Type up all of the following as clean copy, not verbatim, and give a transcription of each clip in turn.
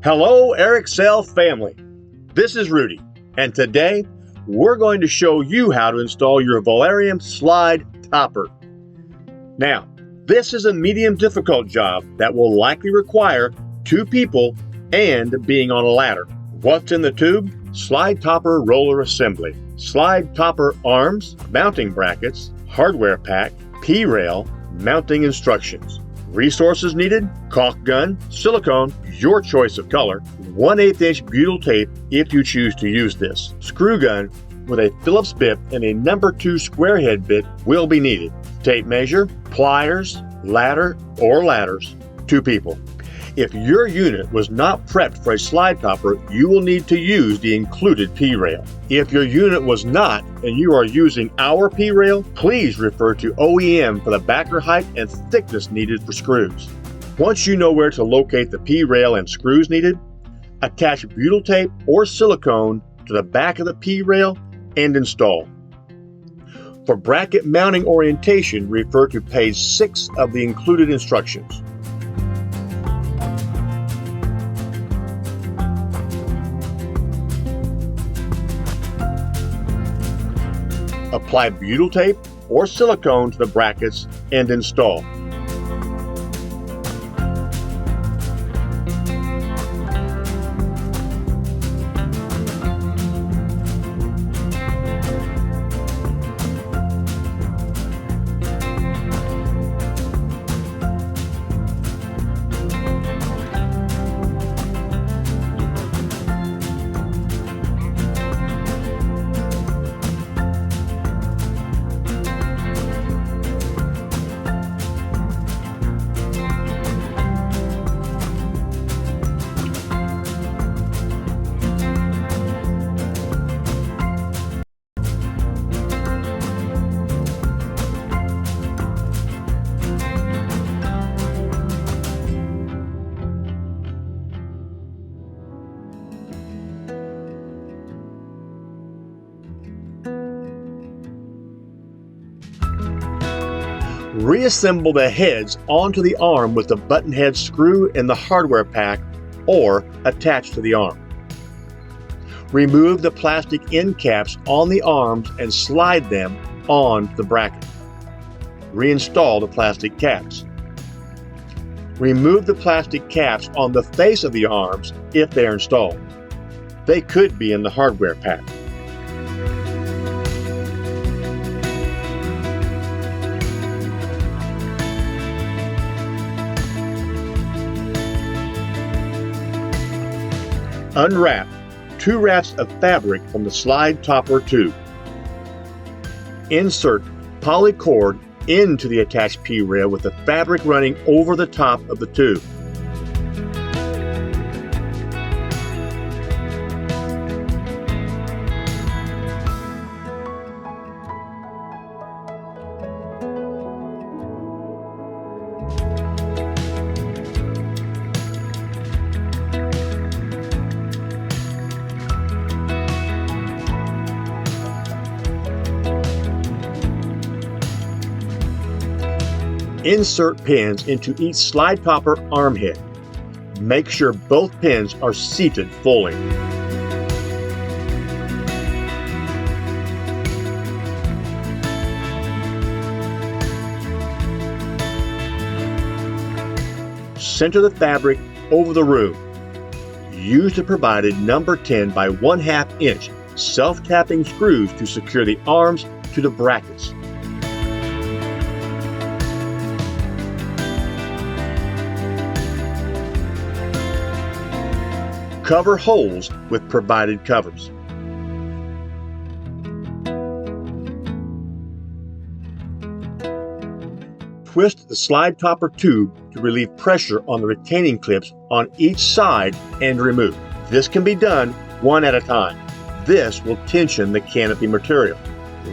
Hello, Excel family. This is Rudy, and today we're going to show you how to install your Velarium slide topper. Now, this is a medium difficult job that will likely require 2 people and being on a ladder. What's in the tube? Slide topper roller assembly, slide topper arms, mounting brackets, hardware pack, P-rail, mounting instructions. Resources needed: caulk gun, silicone, your choice of color, 1/8 inch butyl tape if you choose to use this. Screw gun with a Phillips bit and a number 2 square head bit will be needed. Tape measure, pliers, ladder or ladders, 2 people. If your unit was not prepped for a slide topper, you will need to use the included P-rail. If your unit was not and you are using our P-rail, please refer to OEM for the backer height and thickness needed for screws. Once you know where to locate the P-rail and screws needed, attach butyl tape or silicone to the back of the P-rail and install. For bracket mounting orientation, refer to page 6 of the included instructions. Apply butyl tape or silicone to the brackets and install. Reassemble the heads onto the arm with the button head screw in the hardware pack or attached to the arm. Remove the plastic end caps on the arms and slide them on the bracket. Reinstall the plastic caps. Remove the plastic caps on the face of the arms if they are installed. They could be in the hardware pack. Unwrap 2 wraps of fabric from the slide topper tube. Insert poly cord into the attached P-rail with the fabric running over the top of the tube. Insert pins into each slide topper arm head. Make sure both pins are seated fully. Center the fabric over the room. Use the provided number 10 by 1/2 inch self-tapping screws to secure the arms to the brackets. Cover holes with provided covers. Twist the slide topper tube to relieve pressure on the retaining clips on each side and remove. This can be done one at a time. This will tension the canopy material.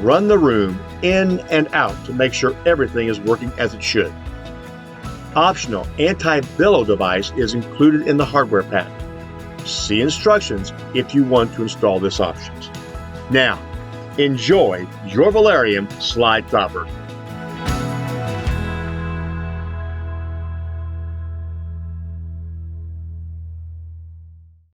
Run the room in and out to make sure everything is working as it should. Optional anti-billow device is included in the hardware pack. See instructions if you want to install this option. Now, enjoy your Velarium slide topper.